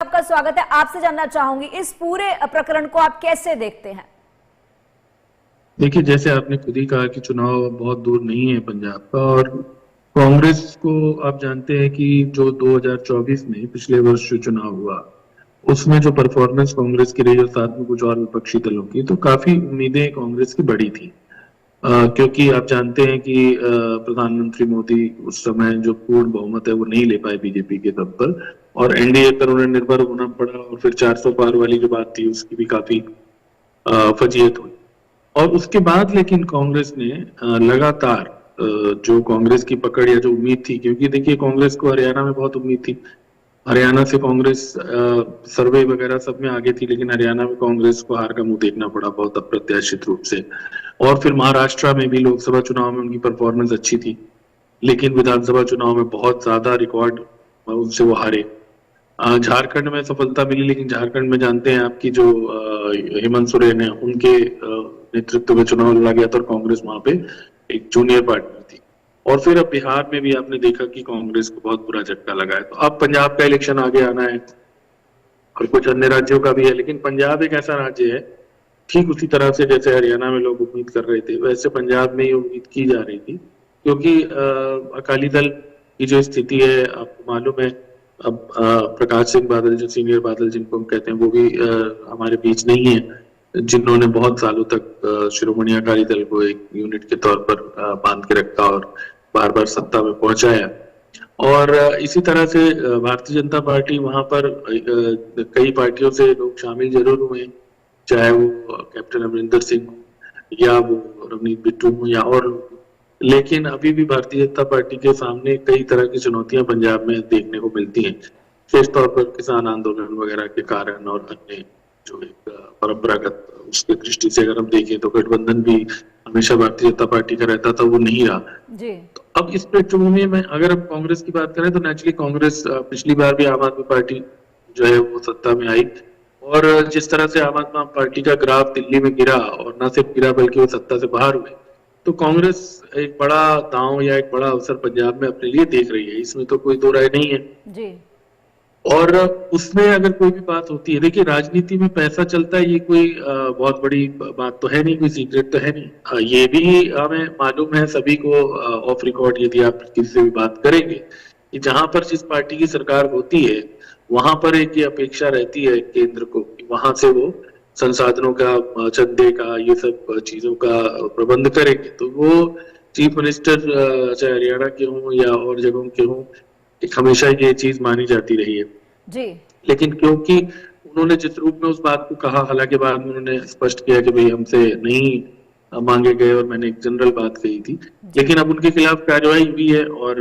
आपका स्वागत है। आपसे जानना चाहूंगी इस पूरे प्रकरण को आप कैसे देखते हैं? देखिए, जैसे आपने खुद ही कहा कि चुनाव बहुत दूर नहीं है पंजाब का, और कांग्रेस को आप जानते हैं कि जो 2024 में पिछले वर्ष जो चुनाव हुआ उसमें जो परफॉर्मेंस कांग्रेस की रही और साथ में कुछ और विपक्षी दलों की, तो काफी उम्मीदें कांग्रेस की बढ़ी थी। क्योंकि आप जानते हैं कि प्रधानमंत्री मोदी उस समय जो पूर्ण बहुमत है वो नहीं ले पाए बीजेपी के दम पर, और एनडीए पर उन्हें निर्भर होना पड़ा, और फिर 400 पार वाली जो बात थी उसकी भी काफी फजीयत हुई। और उसके बाद लेकिन कांग्रेस ने लगातार जो कांग्रेस की पकड़ या जो उम्मीद थी, क्योंकि देखिए कांग्रेस को हरियाणा में बहुत उम्मीद थी, हरियाणा से कांग्रेस सर्वे वगैरह सब में आगे थी, लेकिन हरियाणा में कांग्रेस को हार का मुंह देखना पड़ा बहुत अप्रत्याशित रूप से। और फिर महाराष्ट्र में भी लोकसभा चुनाव में उनकी परफॉर्मेंस अच्छी थी, लेकिन विधानसभा चुनाव में बहुत ज्यादा रिकॉर्ड उनसे वो हारे। झारखंड में सफलता मिली, लेकिन झारखंड में जानते हैं आपकी जो हेमंत सोरेन है उनके नेतृत्व में चुनाव लड़ा गया था, और कांग्रेस वहां पे एक जूनियर पार्टनर थी। और फिर अब बिहार में भी आपने देखा कि कांग्रेस को बहुत बुरा झटका लगा है। तो अब पंजाब का इलेक्शन आगे आना है और कुछ अन्य राज्यों का भी है, लेकिन पंजाब एक ऐसा राज्य है, ठीक उसी तरह से जैसे हरियाणा में लोग उम्मीद कर रहे थे वैसे पंजाब में ये उम्मीद की जा रही थी, क्योंकि अकाली दल की जो स्थिति है आपको मालूम है। अब प्रकाश सिंह बादल, जो सीनियर बादल जिनको हम कहते हैं, वो भी हमारे बीच नहीं है, जिन्होंने बहुत सालों तक शिरोमणि अकाली दल को एक यूनिट के तौर पर बांध के रखा और बार बार सत्ता में पहुंचाया। और इसी तरह से भारतीय जनता पार्टी, वहां पर कई पार्टियों से लोग शामिल जरूर हुए, चाहे वो कैप्टन अमरिंदर सिंह या वो रवनीत बिट्टू हो या और, लेकिन अभी भी भारतीय जनता पार्टी के सामने कई तरह की चुनौतियां पंजाब में देखने को मिलती हैं, विशेष तौर पर किसान आंदोलन वगैरह के कारण, और अन्य जो एक परंपरागत उसकी दृष्टि से अगर हम देखें तो गठबंधन भी हमेशा भारतीय जनता पार्टी का रहता था, वो नहीं रहा जी। तो अब इस पृष्ठभूमि में अगर हम कांग्रेस की बात करें तो नेचुरली कांग्रेस, पिछली बार भी आम आदमी पार्टी जो है वो सत्ता में आई, और जिस तरह से आम आदमी पार्टी का ग्राफ दिल्ली में गिरा, और न सिर्फ गिरा बल्कि वो सत्ता से बाहर हुए, तो कांग्रेस एक बड़ा दांव या एक बड़ा अवसर पंजाब में अपने लिए देख रही है, इसमें तो कोई दो राय नहीं है जी। और उसमें अगर कोई भी बात होती है, देखिए राजनीति में पैसा चलता है, ये कोई बहुत बड़ी बात तो है नहीं, कोई सीक्रेट तो है नहीं। ये भी हमें मालूम है सभी को, ऑफ रिकॉर्ड यदि आप किसी से भी बात करेंगे, कि जहां पर जिस पार्टी की सरकार होती है वहां पर एक ये अपेक्षा रहती है केंद्र को, वहां से वो संसाधनों का, चंदे का, ये सब चीजों का प्रबंध करेंगे। तो वो चीफ मिनिस्टर चाहे हरियाणा के हों या और जगहों के हों, हमेशा ये चीज मानी जाती रही है जी। लेकिन क्योंकि उन्होंने जिस रूप में उस बात को कहा, हालांकि बाद में उन्होंने स्पष्ट किया कि भाई हमसे नहीं मांगे गए और मैंने एक जनरल बात कही थी, लेकिन अब उनके खिलाफ कार्रवाई हुई है, और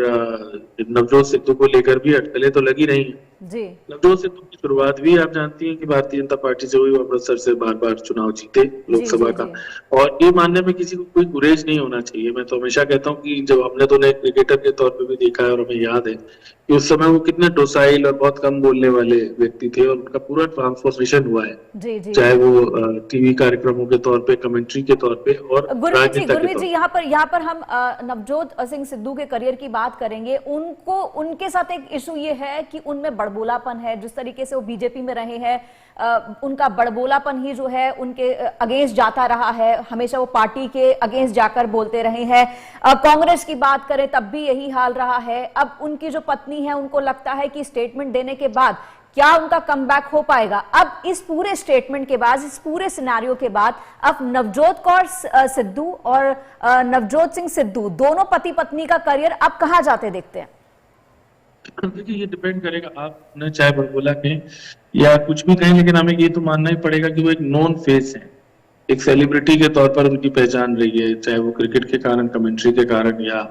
नवजोत सिद्धू को लेकर भी अटकलें तो लगी रही हैं जी। नवजोत सिद्धू की शुरुआत भी आप जानती हैं कि भारतीय जनता पार्टी से हुई, अमृतसर से बार बार चुनाव जीते लोकसभा का, और ये मानने में किसी को कोई गुरेज नहीं होना चाहिए। मैं तो हमेशा कहता हूँ कि जब हमने तो एक क्रिकेटर के तौर पर भी देखा है, और हमें याद है कि उस समय वो कितने डोसाइल और बहुत कम बोलने वाले व्यक्ति थे, और उनका पूरा ट्रांसफॉर्मेशन हुआ है जी, जी, चाहे वो टीवी कार्यक्रमों के तौर पे, कमेंट्री के तौर पे, और गुरमीत जी यहाँ पर हम नवजोत सिंह सिद्धू के करियर की बात करेंगे। उनको, उनके साथ एक इशू ये है कि उनमें बड़बोलापन है, जिस तरीके से वो बीजेपी में रहे हैं, उनका बड़बोलापन ही जो है उनके अगेंस्ट जाता रहा है, हमेशा वो पार्टी के अगेंस्ट जाकर बोलते रहे हैं। कांग्रेस की बात करें तब भी यही हाल रहा है। अब उनकी जो पत्नी है, उनको लगता है कि स्टेटमेंट देने के बाद क्या उनका कमबैक हो पाएगा। अब इस पूरे स्टेटमेंट के बाद, इस पूरे सिनेरियो के बाद, अब नवजोत कौर सिद्धू और नवजोत सिंह सिद्धू दोनों पति पत्नी का करियर अब कहां जाते देखते हैं? देखिए ये डिपेंड करेगा, आप चाहे बड़बोला कहें या कुछ भी कहें, लेकिन हमें ये तो मानना ही पड़ेगा कि वो एक नॉन फेस है, एक सेलिब्रिटी के तौर पर उनकी पहचान रही है, चाहे वो क्रिकेट के कारण, कमेंट्री के कारण या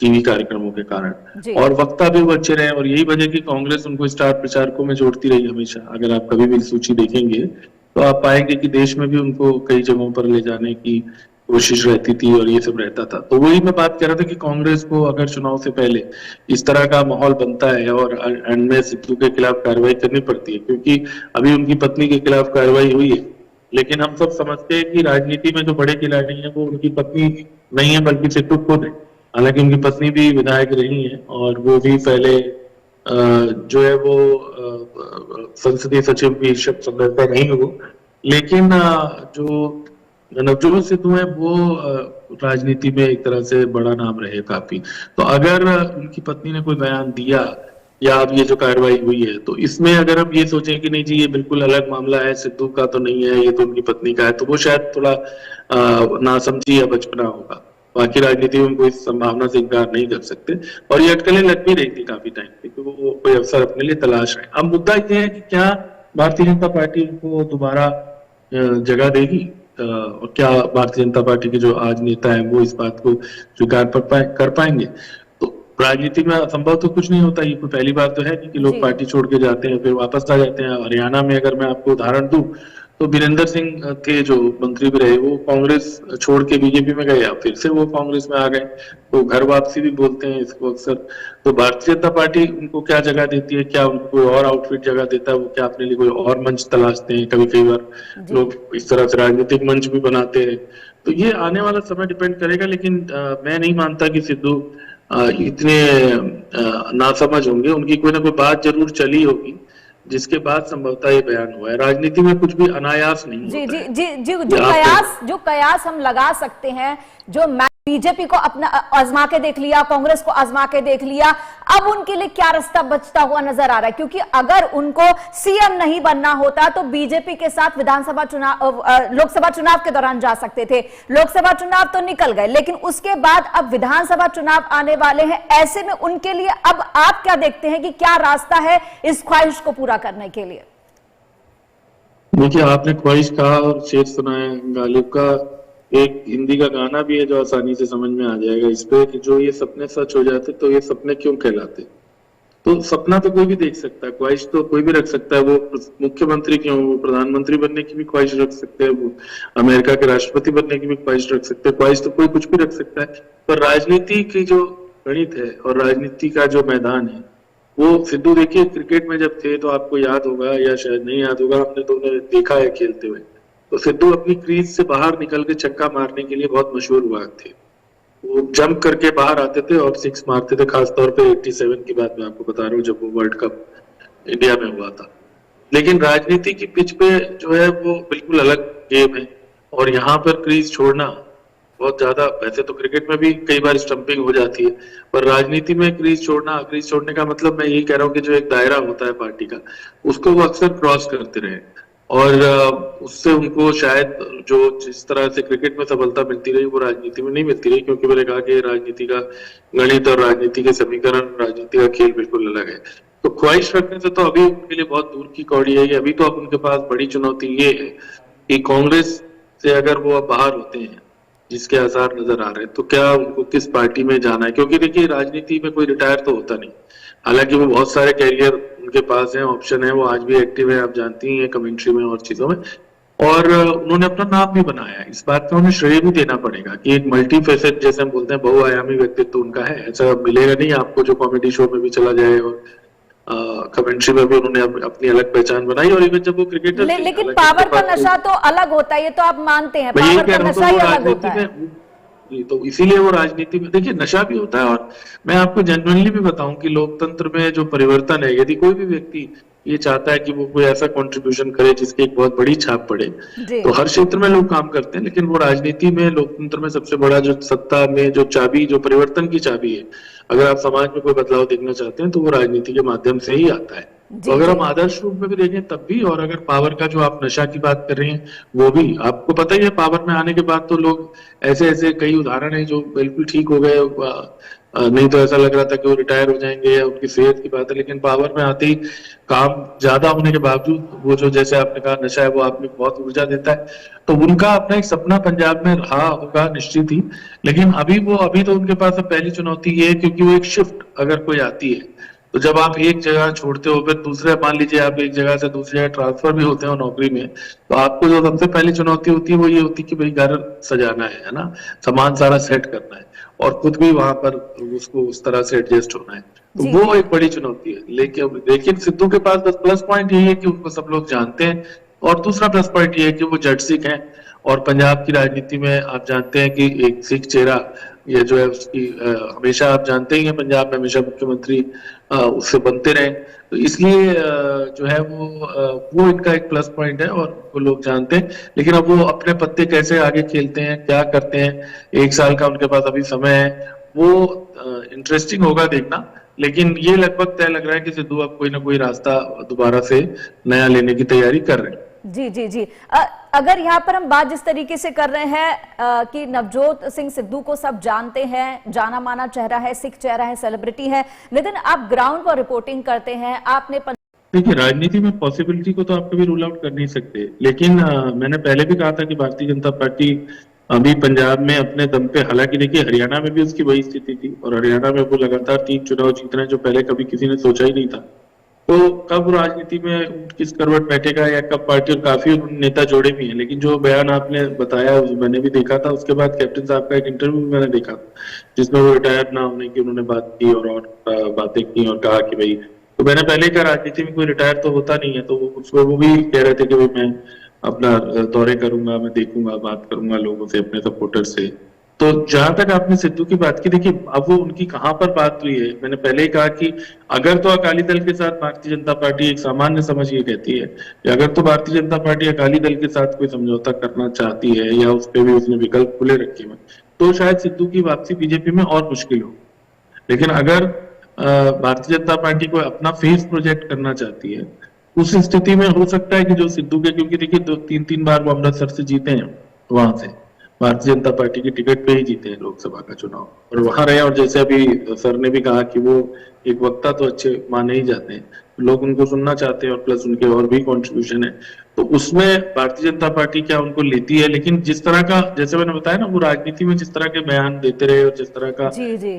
टीवी कार्यक्रमों के कारण, और वक्ता भी वो अच्छे रहे, और यही वजह कि कांग्रेस उनको स्टार प्रचारकों में जोड़ती रही हमेशा। अगर आप कभी भी सूची देखेंगे तो आप पाएंगे कि देश में भी उनको कई जगहों पर ले जाने की कोशिश रहती थी, और ये सब रहता था। तो वही मैं बात कर रहा था कि कांग्रेस को अगर चुनाव से पहले इस तरह का माहौल बनता है और एंड में सिद्धू के खिलाफ कार्रवाई करनी पड़ती है, क्योंकि अभी उनकी पत्नी के खिलाफ कार्रवाई हुई है, लेकिन हम सब समझते हैं कि राजनीति में जो बड़े खिलाड़ी हैं वो उनकी पत्नी नहीं है बल्कि सिद्धू खुद है। हालांकि उनकी पत्नी भी विधायक रही है, और वो भी पहले जो है वो संसदीय सचिव भी संभवतः नहीं हो, लेकिन जो नवजोत सिद्धू है वो राजनीति में एक तरह से बड़ा नाम रहे काफी। तो अगर उनकी पत्नी ने कोई बयान दिया या अब ये जो कार्रवाई हुई है, तो इसमें अगर हम ये सोचें कि नहीं जी ये बिल्कुल अलग मामला है, सिद्धू का तो नहीं है, ये तो उनकी पत्नी का है, तो वो शायद थोड़ा नासमझी या बचपना होगा। बाकी राजनीति में कोई संभावना से इनकार नहीं कर सकते, और ये अटकलें लग भी रही थी काफी टाइम से कि वो कोई अवसर अपने लिए तलाश रहे। अब मुद्दा ये है कि क्या भारतीय जनता पार्टी उनको दोबारा जगह देगी, और क्या भारतीय जनता पार्टी के जो आज नेता हैं वो इस बात को स्वीकार कर पाएंगे। तो राजनीति में असंभव तो कुछ नहीं होता, ये कोई पहली बात तो है नहीं कि लोग पार्टी छोड़ के जाते हैं फिर वापस आ जाते हैं। हरियाणा में अगर मैं आपको उदाहरण दूं तो वीरेंद्र सिंह थे जो मंत्री भी रहे, वो कांग्रेस छोड़ के बीजेपी में गए, फिर से वो कांग्रेस में आ गए, तो घर वापसी भी बोलते हैं इसको अक्सर। तो भारतीय जनता पार्टी उनको क्या जगह देती है, क्या उनको कोई और आउटफिट जगह देता है, वो क्या अपने लिए कोई और मंच तलाशते हैं। कभी कई बार लोग इस तरह से राजनीतिक मंच भी बनाते हैं, तो ये आने वाला समय डिपेंड करेगा। लेकिन मैं नहीं मानता कि सिद्धू इतने नासमझ होंगे, उनकी कोई ना कोई बात जरूर चली होगी जिसके बाद संभवतः ये बयान हुआ है। राजनीति में कुछ भी अनायास नहीं जी होता जी जी जी जो कयास हम लगा सकते हैं, जो बीजेपी को अपना आजमा के देख लिया, कांग्रेस को आजमा के देख लिया, अब उनके लिए क्या रास्ता बचता हुआ नजर आ रहा है? क्योंकि अगर उनको सीएम नहीं बनना होता तो बीजेपी के साथ विधानसभा चुनाव, लोकसभा चुनाव के दौरान जा सकते थे। लोकसभा चुनाव तो निकल गए, लेकिन उसके बाद अब विधानसभा चुनाव आने वाले हैं। ऐसे में उनके लिए अब आप क्या देखते हैं कि क्या रास्ता है इस ख्वाहिश को पूरा करने के लिए? देखिए, आपने ख्वाहिश कहा और शेर सुनाया। गालिब का एक हिंदी का गाना भी है जो आसानी से समझ में आ जाएगा इस पे, कि जो ये सपने सच हो जाते तो ये सपने क्यों कहलाते। तो सपना तो कोई भी देख सकता है, ख्वाहिश तो कोई भी रख सकता है। वो मुख्यमंत्री क्यों, वो प्रधानमंत्री बनने की भी ख्वाहिश रख सकते हैं, वो अमेरिका के राष्ट्रपति बनने की भी ख्वाहिश रख सकते हैं। ख्वाहिश तो कोई कुछ भी रख सकता है। पर राजनीति की जो गणित है और राजनीति का जो मैदान है, वो सिद्धू देखिए क्रिकेट में जब थे तो आपको याद होगा या शायद नहीं याद होगा, हमने दोनों देखा है खेलते हुए, तो सिद्धू अपनी क्रीज से बाहर निकल के छक्का मारने के लिए बहुत मशहूर हुआ थे। वो जंप करके बाहर आते थे और सिक्स मारते थे, खासतौर पे 87 की बात मैं आपको बता रहा हूँ जब वो वर्ल्ड कप इंडिया में हुआ था। लेकिन राजनीति की पिच पे जो है वो बिल्कुल अलग गेम है, और यहाँ पर क्रीज छोड़ना बहुत ज्यादा, वैसे तो क्रिकेट में भी कई बार स्टंपिंग हो जाती है, पर राजनीति में क्रीज छोड़ने का मतलब मैं यही कह रहा हूँ कि जो एक दायरा होता है पार्टी का, उसको वो अक्सर क्रॉस करते रहे, और उससे उनको शायद जो जिस तरह से क्रिकेट में सफलता मिलती रही वो राजनीति में नहीं मिलती रही, क्योंकि मैंने कहा कि राजनीति का गणित और राजनीति के समीकरण, राजनीति का खेल बिल्कुल अलग है। तो ख्वाहिश रखने से तो अभी उनके लिए बहुत दूर की कौड़ी है। अभी तो अब उनके पास बड़ी चुनौती ये है कि कांग्रेस से अगर वो अब बाहर होते हैं, जिसके आसार नजर आ रहे हैं, तो क्या उनको किस पार्टी में जाना है। क्योंकि देखिए राजनीति में कोई रिटायर तो होता नहीं, हालांकि वो बहुत सारे कैरियर उनके पास है, ऑप्शन है, वो आज भी एक्टिव है, आप जानती हैं कमेंट्री में और चीजों में, और उन्होंने अपना नाम भी बनाया है। इस बात का उन्हें श्रेय भी देना पड़ेगा कि एक मल्टी फेसेट, जैसे हम बोलते हैं, बहुआयामी व्यक्तित्व उनका है। ऐसा मिलेगा नहीं आपको जो कॉमेडी शो में भी चला जाए, और कमेंट्री में भी उन्होंने अपनी अलग पहचान बनाई, और इवन जब वो क्रिकेटर लेकिन पावर का नशा तो अलग होता है, ये तो आप मानते हैं, पावर का नशा ही अलग होता है। तो इसीलिए वो राजनीति में देखिए नशा भी होता है। और मैं आपको जेन्युइनली भी बताऊं कि लोकतंत्र में जो परिवर्तन है, यदि कोई भी व्यक्ति ये चाहता है कि वो कोई ऐसा कंट्रीब्यूशन करे जिसकी एक बहुत बड़ी छाप पड़े, तो हर क्षेत्र में लोग काम करते हैं, लेकिन वो राजनीति में, लोकतंत्र में सबसे बड़ा जो सत्ता में जो चाबी, जो परिवर्तन की चाबी है, अगर आप समाज में कोई बदलाव देखना चाहते हैं तो वो राजनीति के माध्यम से ही आता है। तो अगर हम आदर्श रूप में भी देखें तब भी, और अगर पावर का जो आप नशा की बात कर रहे हैं वो भी, आपको पता ही है पावर में आने के बाद तो लोग ऐसे ऐसे कई उदाहरण है जो बिल्कुल ठीक हो गए, नहीं तो ऐसा लग रहा था कि वो रिटायर हो जाएंगे, या उनकी सेहत की बात है, लेकिन पावर में आते ही काम ज्यादा होने के बावजूद वो जो, जैसे आपने कहा, नशा है, वो आप में बहुत ऊर्जा देता है। तो उनका अपना एक सपना पंजाब में रहा होगा निश्चित ही, लेकिन अभी तो उनके पास अब पहली चुनौती ये है, क्योंकि वो एक शिफ्ट अगर कोई आती है, तो जब आप एक जगह छोड़ते हो, फिर दूसरे, मान लीजिए आप एक जगह से दूसरी जगह ट्रांसफर भी होते हो नौकरी में, तो आपको जो सबसे पहली चुनौती होती है वो ये होती है कि भाई घर सजाना है ना, सामान सारा सेट करना है, और खुद भी वहां पर उसको उस तरह से एडजस्ट होना है। तो वो एक बड़ी चुनौती है। लेकिन सिद्धू के पास बस प्लस पॉइंट यही है कि उनको सब लोग जानते हैं, और दूसरा प्लस पॉइंट ये है कि वो जट सिख हैं, और पंजाब की राजनीति में आप जानते हैं कि एक सिख चेहरा, ये जो है उसकी हमेशा आप जानते ही हैं, पंजाब में हमेशा मुख्यमंत्री उससे बनते रहे। तो इसलिए जो है वो इनका एक प्लस पॉइंट है और वो लोग जानते हैं। लेकिन अब वो अपने पत्ते कैसे आगे खेलते हैं, क्या करते हैं, 1 साल का उनके पास अभी समय है, वो इंटरेस्टिंग होगा देखना। लेकिन ये लगभग तय लग रहा है कि सिद्धू अब कोई ना कोई रास्ता दोबारा से नया लेने की तैयारी कर रहे हैं। जी जी जी। अगर यहाँ पर हम बात जिस तरीके से कर रहे हैं कि नवजोत सिंह सिद्धू को सब जानते हैं, जाना माना चेहरा है, सिख चेहरा है, सेलिब्रिटी है, नितिन आप ग्राउंड पर रिपोर्टिंग करते हैं, आपने देखिए, राजनीति में पॉसिबिलिटी को तो आप कभी रूल आउट कर नहीं सकते। लेकिन मैंने पहले भी कहा था कि भारतीय जनता पार्टी अभी पंजाब में अपने दम पे, हालांकि देखिए हरियाणा में भी उसकी वही स्थिति थी और हरियाणा में वो लगातार 3 चुनाव जीत रहे हैं जो पहले कभी किसी ने सोचा ही नहीं था। तो कब राजनीति में किस करवट बैठेगा या कब पार्टी, और काफी नेता जोड़े भी हैं। लेकिन जो बयान आपने बताया मैंने भी देखा था, उसके बाद कैप्टन साहब का एक इंटरव्यू भी मैंने देखा जिसमें वो रिटायर ना होने की उन्होंने बात की और बातें की और कहा कि भाई, तो मैंने पहले कहा राजनीति में कोई रिटायर तो होता नहीं है। तो उसमें वो भी कह रहे थे कि भाई मैं अपना दौरे करूंगा, मैं देखूंगा, बात करूंगा लोगों से, अपने सपोर्टर से। तो जहां तक आपने सिद्धू की बात की, देखिए अब वो उनकी कहां पर बात हुई है। मैंने पहले ही कहा कि अगर तो अकाली दल के साथ भारतीय जनता पार्टी, एक सामान्य समझ ये कहती है कि अगर तो भारतीय जनता पार्टी अकाली दल के साथ कोई समझौता करना चाहती है या उस पर भी उसने विकल्प खुले रखे हुए, तो शायद सिद्धू की वापसी बीजेपी में और मुश्किल हो। लेकिन अगर भारतीय जनता पार्टी को अपना फेस प्रोजेक्ट करना चाहती है, उस स्थिति में हो सकता है कि जो सिद्धू के, क्योंकि देखिए 2-3 बार वो अमृतसर से जीते हैं, वहां से भारतीय जनता पार्टी की टिकट पे ही जीते हैं लोकसभा का चुनाव और वहां रहे। और जैसे अभी सर ने भी कहा कि वो एक वक्ता तो अच्छे माने ही जाते हैं, लोग उनको सुनना चाहते हैं और प्लस उनके और भी कंट्रीब्यूशन है। तो उसमें भारतीय जनता पार्टी क्या उनको लेती है। लेकिन जिस तरह का, जैसे मैंने बताया ना, वो राजनीति में जिस तरह के बयान देते रहे और जिस तरह का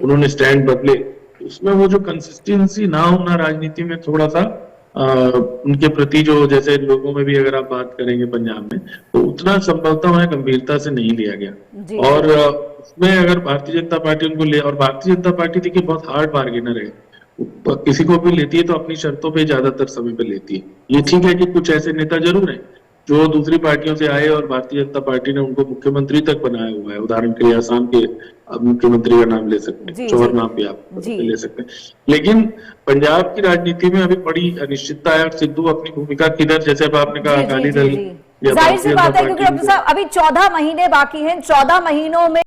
उन्होंने स्टैंड बदले, उसमें वो जो कंसिस्टेंसी ना होना राजनीति में, थोड़ा सा उनके प्रति जो, जैसे लोगों में भी अगर आप बात करेंगे पंजाब में, तो उतना संभवतः उन्हें गंभीरता से नहीं लिया गया। और उसमें अगर भारतीय जनता पार्टी उनको ले, और भारतीय जनता पार्टी देखिए बहुत हार्ड बार्गेनर है, किसी को भी लेती है तो अपनी शर्तों पे ज्यादातर समय पे लेती है। ये ठीक है कि कुछ ऐसे नेता जरूर हैं जो दूसरी पार्टियों से आए और भारतीय जनता पार्टी ने उनको मुख्यमंत्री तक बनाया हुआ है। उदाहरण के लिए आसाम के मुख्यमंत्री का नाम ले सकते हैं, चौहर नाम भी आप ले सकते हैं। लेकिन पंजाब की राजनीति में अभी बड़ी अनिश्चितता है और सिद्धू अपनी भूमिका किधर, जैसे अब आपने कहा अकाली दल, जाहिर सी बात है क्योंकि अभी 14 महीने बाकी हैं, 14 महीनों में